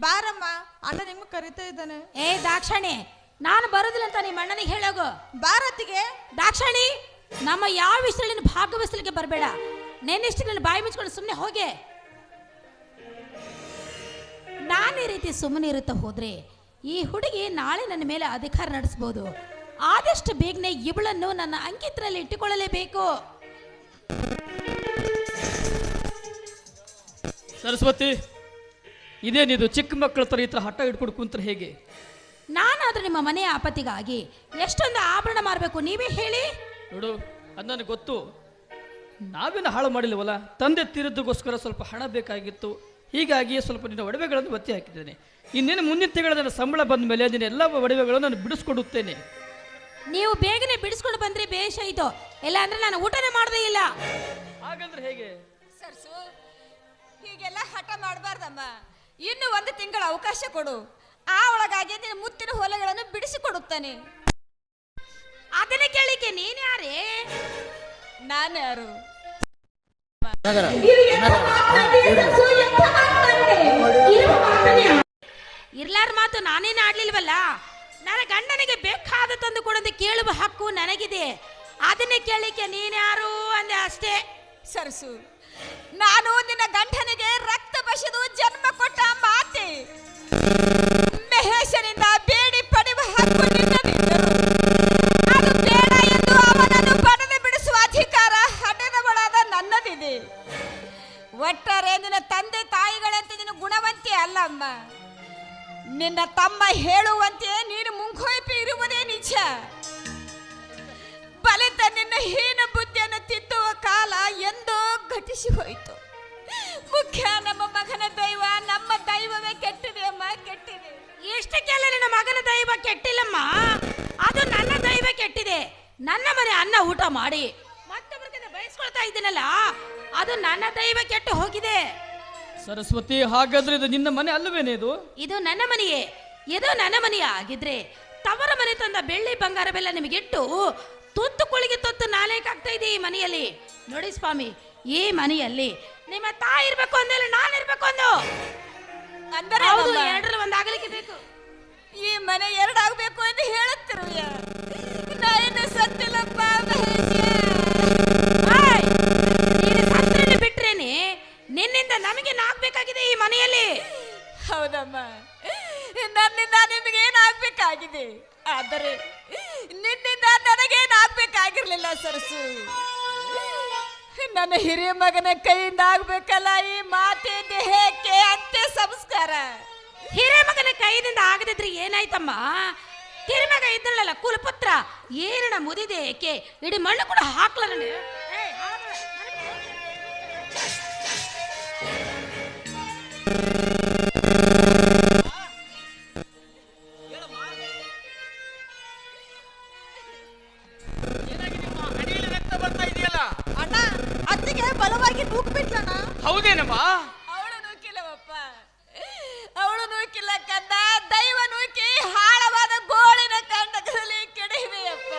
ಬಾರಮ್ಮ, ಅಣ್ಣ ನಿಮ್ಗೆ ಕರಿತಾ ಇದ್ದಾನೆ. ಏ ದಾಕ್ಷಾಣಿ, ನಾನು ಬರೋದಿಲ್ಲ ಅಂತ ನಿಮ್ಮ ಅಣ್ಣನಿಗೆ ಹೇಳೋಗು. ಬಾರತ್ತಿಗೆ. ದಾಕ್ಷಾಣಿ, ನಮ್ಮ ಯಾವ ವಿಷಯದಲ್ಲಿ ಭಾಗವಹಿಸಲಿಕ್ಕೆ ಬರಬೇಡ. ನೆನ್ನಿಷ್ಟು ನನ್ನ ಬಾಯಿ ಮುಚ್ಕೊಂಡು ಸುಮ್ಮನೆ ಹೋಗೆ. ನಾನು ಈ ರೀತಿ ಸುಮ್ಮನೆ ಇರುತ್ತಾ ಹೋದ್ರೆ ಈ ಹುಡುಗಿ ನಾಳೆ ನನ್ನ ಮೇಲೆ ಅಧಿಕಾರ ನಡೆಸಬಹುದು. ಆದಷ್ಟು ಬೇಗನೆ ಇವಳನ್ನು ನನ್ನ ಅಂಕಿತನಲ್ಲಿ ಇಟ್ಟುಕೊಳ್ಳಲೇಬೇಕು. ಸರಸ್ವತಿ, ಇದೇನಿದು ಚಿಕ್ಕ ಮಕ್ಕಳ ತರ ಈ ತರ ಹಠ ಇಟ್ಕೊಂಡು ಕುಂತ್ರೆ ಹೇಗೆ? ನಾನಾದ್ರೂ ನಿಮ್ಮ ಮನೆಯ ಆಪತ್ತಿಗಾಗಿ ಎಷ್ಟೊಂದು ಆಭರಣ ಮಾರಬೇಕು ನೀವೇ ಹೇಳಿ. ನೋಡು, ಅದು ನನಗೆ ಗೊತ್ತು. ನಾವೇನು ಹಾಳು ಮಾಡಿಲ್ವಲ್ಲ, ತಂದೆ ತೀರದಗೋಸ್ಕರ ಸ್ವಲ್ಪ ಹಣ ಬೇಕಾಗಿತ್ತು. ಹೀಗಾಗಿ ಸ್ವಲ್ಪ ನಿನ್ನ ಒಡವೆಗಳನ್ನು ಒತ್ತಿ ಹಾಕಿದ್ದೇನೆ. ಇನ್ನೇನು ಮುಂದಿನ ತಿಂಗಳ ನನ್ನ ಸಂಬಳ ಬಂದ ಮೇಲೆ ನಿನ್ನ ಎಲ್ಲ ಒಡವೆಗಳನ್ನು ನಾನು ಬಿಡಿಸ್ಕೊಡುತ್ತೇನೆ. ನೀವು ಬೇಗನೆ ಬಿಡಿಸ್ಕೊಂಡು ಬಂದ್ರೆ ಬೇಷ ಆಯ್ತು, ಇಲ್ಲ ಅಂದ್ರೆ ನಾನು ಊಟನೇ ಮಾಡದೇ ಇಲ್ಲ. ಹಾಗಂದ್ರೆ ಹೇಗೆ? ಸರ್ಸು, ಹೀಗೆಲ್ಲ ಹಠ ಮಾಡಬಾರ್ದಮ್ಮ. ಇನ್ನು ಒಂದು ತಿಂಗಳ ಅವಕಾಶ ಕೊಡು. ಆ ಒಳಗಾಗಿ ನಿನ್ನ ಮುತ್ತಿನ ಹೊಲಗಳನ್ನು ಬಿಡಿಸಿಕೊಡುತ್ತಾನೆ. ಅದನ್ನ ಕೇಳಿಕೆ ನೀನ್ ಯಾರೇ? ನಾನು ಯಾರು? ಇರ್ಲಾರ ಮಾತು ನಾನೇನು ಆಡ್ಲಿಲ್ವಲ್ಲ. ನನ್ನ ಗಂಡನಿಗೆ ಬೇಕಾದ ತಂದು ಕೊಡೋದು ಕೇಳುವ ಹಕ್ಕು ನನಗಿದೆ. ಅದನ್ನೇ ಕೇಳಿಕೆ ನೀನ್ ಯಾರು ಅಂದೆ ಅಷ್ಟೇ. ಸರ್ಸು, ನಾನು ನಿನ್ನ ಗಂಡನಿಗೆ ರಕ್ತ ಬಸಿದು ಜನ್ಮ ಕೊಟ್ಟ ಮಾತೆ. ಮಹೇಶನಿಂದ ಬೇಡಿ ಪಡೆಯುವ ಹಕ್ಕು ನಿನ್ನದಿದ್ದರು ಅದು ಬೇಡ ಎಂದು ಅವನನ್ನು ಪಡೆದು ಬಿಡಿಸುವ ಅಧಿಕಾರ ಹಠದವಳಾದ ನನ್ನದಿದೆ. ಒಟ್ಟಾರೆ ನಿನ್ನ ತಂದೆ ತಾಯಿಗಳಂತೆ ನಿನ್ನ ಗುಣವಂತೆ ಅಲ್ಲಮ್ಮ. ನಿನ್ನ ತಮ್ಮ ಹೇಳುವಂತೆ ನೀನು ಮುಂಗೋಪಿ ಇರುವುದೇ ನಿಜ. ಬಲಿತ ನಿನ್ನ ಹೀನ ಬುದ್ಧಿಯನ್ನು ತಿದ್ದುವ ಕಾಲ ಎಂದೋ ಘಟಿಸಿ ಹೋಯಿತು. ಮುಖ್ಯ ನಮ್ಮ ಮಗನ ದೈವ, ನಮ್ಮ ದೈವವೇ ಕೆಟ್ಟಿದೆ ಅಮ್ಮ, ಕೆಟ್ಟಿದೆ. ಇಷ್ಟಕ್ಕೆಲ್ಲ ನಿನ್ನ ಮಗನ ದೈವ ಕೆಟ್ಟಿಲ್ಲಮ್ಮ, ಅದು ನನ್ನ ದೈವ ಕೆಟ್ಟಿದೆ. ನನ್ನ ಮನೆ ಅನ್ನ ಊಟ ಮಾಡಿ ಮತ್ತೊಬ್ಬರಿಗೆ ಬಯಸ್ಕೊಳ್ತಾ ಇದ್ದೀನಲ್ಲ, ಅದು ನನ್ನ ದೈವ ಕೆಟ್ಟು ಹೋಗಿದೆ. ಸರಸ್ವತಿ, ಹಾಗಾದ್ರೆ ಇದು ನಿನ್ನ ಮನೆ ಅಲ್ಲವೇನೆ? ಇದು ನನ್ನ ಮನೆಯೇ. ಇದು ನನ್ನ ಮನೆಯ ಆಗಿದ್ರೆ ತವರ ಮನೆ ತಂದ ಬೆಳ್ಳಿ ಬಂಗಾರವೆಲ್ಲ ನಿಮಗಿಟ್ಟು ತುತ್ತು ಕುಳಿಗೆ ತುತ್ತು ನಾನೇಕಾಗ್ತಾ ಇದೆ ಈ ಮನೆಯಲ್ಲಿ. ನೋಡಿ ಸ್ವಾಮಿ, ಈ ಮನೆಯಲ್ಲಿ ನಿಮ್ಮ ತಾಯಿ ಇರ್ಬೇಕು ಅಂದಲ್ಲ, ನಾನು ಇರ್ಬೇಕು ಅಂದು ಅಂದರೆ ಹೌದು, ಎರಡರಲ್ಲಿ ಒಂದಾಗಲಿಕ್ಕೆ ಬೇಕು. ಈ ಮನೆ ಎರಡಾಗಬೇಕು ಎಂದು ಹೇಳುತ್ತಿರುವೆ. ನಾನು ಸತ್ತಿಲ್ಲಪ್ಪ ನೀನು ಬಿಟ್ರೇನೆ ನಿನ್ನಿಂದ ನಮಗೆ ನಾಗಬೇಕಾಗಿದೆ ಈ ಮನೆಯಲ್ಲಿ. ಹೌದಮ್ಮ, ನನ್ನಿಂದ ನಿಮಗೆ ಏನಾಗಬೇಕಾಗಿದೆ, ಆದರೆ ನಿನ್ನಿಂದ ನನಗೇನಾಗಬೇಕಾಗಿರ್ಲಿಲ್ಲ ಸರಸು. ನನ್ನ ಹಿರಿಯ ಮಗನ ಕೈಯಿಂದ ಆಗ್ಬೇಕಲ್ಲ ಈ ಮಾತೆ ದೇಹಕ್ಕೆ ಅಂತ್ಯ ಸಂಸ್ಕಾರ. ಹಿರಿಯ ಮಗನ ಕೈಯಿಂದ ಆಗದಿದ್ರೆ ಏನಾಯ್ತಮ್ಮ? ಕಿರಿಮಗ ಇದ್ದಳಲ್ಲ ಕುಲಪುತ್ರ, ಏರಿನ ಮುದಿದೆ ಏಕೆ ಇಡೀ ಮಣ್ಣು ಕೂಡ ಹಾಕ್ಲ. ಅಣ್ಣ, ಅತ್ತಿಗೆ ಬಲವಾಗಿ ನೂಕು ಬಿಟ್ಲಣ್ಣ. ಹೌದೇನಮ್ಮ? ಅವಳು ನೂಕಿಲ್ಲವಪ್ಪ, ಅವಳು ನೂಕಿಲ್ಲ ಕಂದ. ದೈವ ನೂಕಿ ಹಾಳವಾದ ಗೋಳಿನ ಕಂಡಕದಲ್ಲಿ ಕೆಡಹಿವೆಯಪ್ಪ.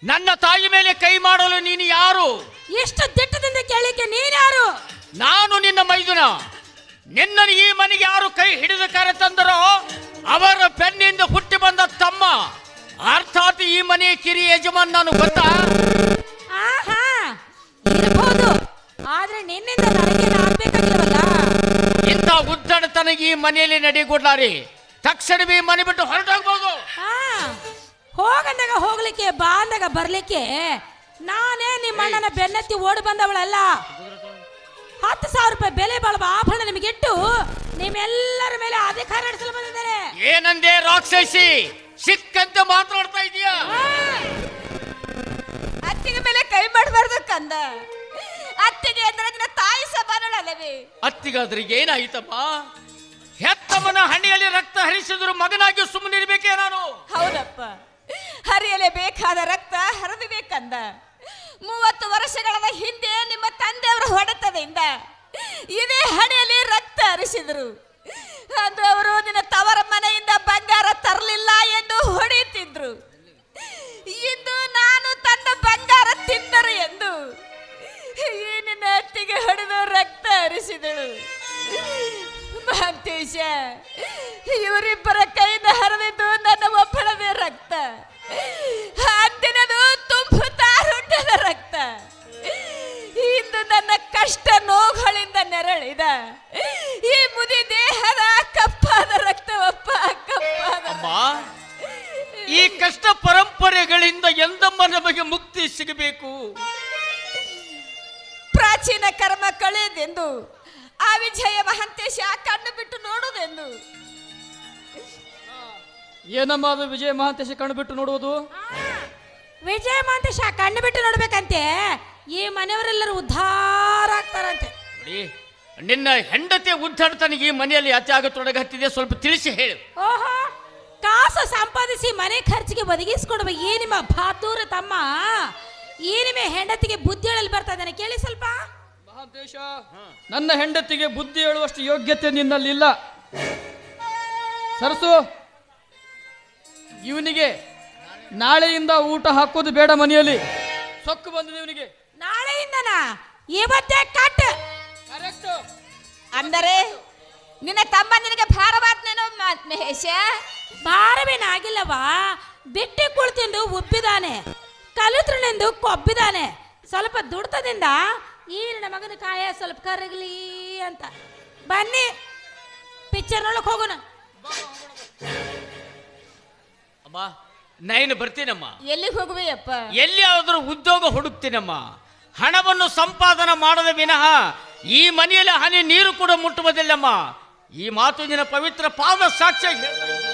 ನನ್ನ ತಾಯಿ ಮೇಲೆ ಕೈ ಮಾಡಲು ನೀನು ಯಾರು? ಎಷ್ಟು ದಿಟ್ಟದಿಂದ ಕೇಳಿಕೆ ನೀನ್ಯಾರು? ನಾನು ನಿನ್ನ ಮೈದುನ. ನಿನ್ನನ್ನು ಈ ಮನೆಗೆ ಯಾರು ಕೈ ಹಿಡಿದು ಕರೆ ತಂದರೋ ಅವರ ಪೆನ್ನಿಂದ ಹುಟ್ಟಿ ಬಂದ ತಮ್ಮ, ಅರ್ಥಾತ್ ಈ ಮನೆಯ ಕಿರಿ ಯಜಮಾನ್. ನಾನು ಗೊತ್ತಾ? ಇರಬಹುದು, ಆದ್ರೆ ನಿನ್ನಿಂದ ನನಗೇನು ಆಗ್ಬೇಕಾಗಿಲ್ಲವಲ್ಲ. ಇಂಥ ಉದ್ದಡತನ ಈ ಮನೆಯಲ್ಲಿ ನಡೆಯಕೊಡ್ಲಾರಿ. ತಕ್ಷಣವೇ ಮನೆ ಬಿಟ್ಟು ಹೊರಟೋಗ್ಬೋದು. ಹೋಗಂದಾಗ ಹೋಗ್ಲಿಕ್ಕೆ, ಬಾಂದಾಗ ಬರ್ಲಿಕ್ಕೆ ನಾನೇ ನಿಮ್ಮ ಅಣ್ಣನ ಬೆನ್ನತ್ತಿ ಓಡಿ ಬಂದವಳಲ್ಲ. 10,000 ರೂಪಾಯಿ ಬೆಲೆ ಬಾಳುವ ಆಭರಣ ನಿಮಗಿಟ್ಟು ನಿಮ್ಮೆಲ್ಲರ ಮೇಲೆ ಅಧಿಕಾರ ನಡೆಸಲು ಬಂದಿದ್ದಾರೆ. ಏನಂದೆ ರಾಕ್ಷಸಿ? ಸಿಕ್ಕಂತೆ ಮಾತಾಡ್ತಾ ಇದೀಯಾ? ಅತ್ತಿಗೆ ಮೇಲೆ ಕೈ ಮಾಡಬಾರ್ದು ಕಂದ. ಅತ್ತಿಗೆ ಅಂದ್ರೆ ನಿನ್ನ ತಾಯಿ ಸಮಾನಳಲ್ಲವೇ? ಅತ್ತಿಗಾದ್ರಿಗೆ ಏನಾಯ್ತಮ್ಮ? ಹೆತ್ತಮ್ಮನ ಹಣ್ಣಿಯಲ್ಲಿ ರಕ್ತ ಹರಿಸಿದ್ರು ಮಗನಾಗಿ ಸುಮ್ಮನಿರ್ಬೇಕೇ ನಾನು? ಹೌದಪ್ಪ, ಹರಿಯಲೇಬೇಕಾದ ರಕ್ತ ಹರಿಬೇಕಂದ. 30 ವರ್ಷಗಳ ಹಿಂದೆ ನಿಮ್ಮ ತಂದೆಯವರ ಹೊಡೆತದಿಂದ ಇದೇ ಹಣೆಯಲ್ಲಿ ರಕ್ತ ಹರಿಸಿದ್ರು. ಅದು ಅವರು ನಿನ್ನ ತವರ ಮನೆಯಿಂದ ಬಂಗಾರ ಇವರಿಬ್ಬರ ಕೈಯಿಂದ ಹರಿದಿದ್ದು ನನ್ನ ಒಬ್ಬಳದೇ ರಕ್ತ, ಅಂದಿನದು ತುಂಬುತ್ತಾರುಂಡದ ರಕ್ತ. ಇಂದು ನನ್ನ ಕಷ್ಟ ನೋವುಗಳಿಂದ ನೆರಳಿದ ಈ ಮುದಿ ದೇಹದ ಕಪ್ಪಾದ ರಕ್ತವಪ್ಪ, ಕಪ್ಪಾದ. ಈ ಕಷ್ಟ ಪರಂಪರೆಗಳಿಂದ ಎಂದಮ್ಮ ನಮಗೆ ಮುಕ್ತಿ ಸಿಗಬೇಕು? ಪ್ರಾಚೀನ ಕರ್ಮ ಕಳೆದೆಂದು ಆ ವಿಜಯ ಮಹಾಂತೇಶ ಕಣ್ಣು ಬಿಟ್ಟು ನೋಡುವುದೆಂದು. ಏನಮ್ಮ ಅದು ವಿಜಯ ಮಹಾಂತೇಶ ಕಣ್ಣು ಬಿಟ್ಟು ನೋಡುವುದು? ವಿಜಯ ಮಹಾಂತೇಶ ಕಣ್ಣು ಬಿಟ್ಟು ನೋಡ್ಬೇಕಂತೆ ಈ ಮನೆಯವರೆಲ್ಲರೂ ಉದ್ಧಾರ ಆಗ್ತಾರಂತೆ. ನಿನ್ನ ಹೆಂಡತಿ ಉದ್ದಾಡ್ತಾನಿಗೆ ಈ ಮನೆಯಲ್ಲಿ ಯಾಕೆ ಆಗತೊಡಗತ್ತಿದೆ, ಸ್ವಲ್ಪ ತಿಳಿಸಿ ಹೇಳು. ಓಹೋ, ಕಾಸು ಸಂಪಾದಿಸಿ ಮನೆ ಖರ್ಚಿಗೆ ಒದಗಿಸಿಕೊಡುವ ಈ ನಿಮ್ಮ ಬಹಾದೂರ ತಮ್ಮ ಈ ನಿಮ್ಮ ಹೆಂಡತಿಗೆ ಬುದ್ಧಿ ಹೇಳಲು ಬರ್ತಾ ಇದ್ದಾನೆ, ಕೇಳಿ ಸ್ವಲ್ಪ. ಮಹಾಂತೇಶ, ನನ್ನ ಹೆಂಡತಿಗೆ ಬುದ್ಧಿ ಹೇಳುವಷ್ಟು ಯೋಗ್ಯತೆ ನಿನ್ನಲ್ಲಿಲ್ಲ. ಸರಸು, ಇವನಿಗೆ ನಾಳೆಯಿಂದ ಊಟ ಹಾಕೋದು ಬೇಡ ಮನೆಯಲ್ಲಿ. ಸೊಕ್ಕು ಬಂದಿದೆ ಇವನಿಗೆ. ನಾಳೆಯಿಂದನಾ? ಇವತ್ತೇ ಕಟ್. ಕರೆಕ್ಟ್. ಅಂದರೆ ನಿನ್ನ ತಮ್ಮ ನಿನಗೆ ಭಾರವಾದ್ನೇನೋ ಮಹೇಶ? ಭಾರವೇನಾಗಿಲ್ಲವಾ, ಬಿಟ್ಟಿ ಕುಳಿತಿಂದು ಉಬ್ಬಿದಾನೆ, ಕಲಿತ್ರನೆಂದು ಕೊಬ್ಬಿದಾನೆ. ಸ್ವಲ್ಪ ದುಡ್ತದಿಂದ ಈ ನನ್ನ ಮಗನ ಕಾಯ ಸ್ವಲ್ಪ ಕರಗಲಿ ಅಂತ. ಬನ್ನಿ ಪಿಕ್ಚರ್ ನೋಡಕ್ ಹೋಗೋಣ. ಅಮ್ಮ ನಾನು ಬರ್ತೀನಮ್ಮ. ಎಲ್ಲಿಗೆ ಹೋಗುವೆಯಪ್ಪ? ಎಲ್ಲಿಯಾದರೂ ಉದ್ಯೋಗ ಹುಡುಕ್ತೀನಮ್ಮ. ಹಣವನ್ನು ಸಂಪಾದನೆ ಮಾಡದ ವಿನಃ ಈ ಮನೆಯಲ್ಲಿ ಹನಿ ನೀರು ಕೂಡ ಮುಟ್ಟುವುದಿಲ್ಲಮ್ಮ. ಈ ಮಾತು ನಿನ್ನ ಪವಿತ್ರ ಪಾದ ಸಾಕ್ಷಿಯಾಗಿ ಹೇಳ್ತಾ ಇದ್ದೀನಿ.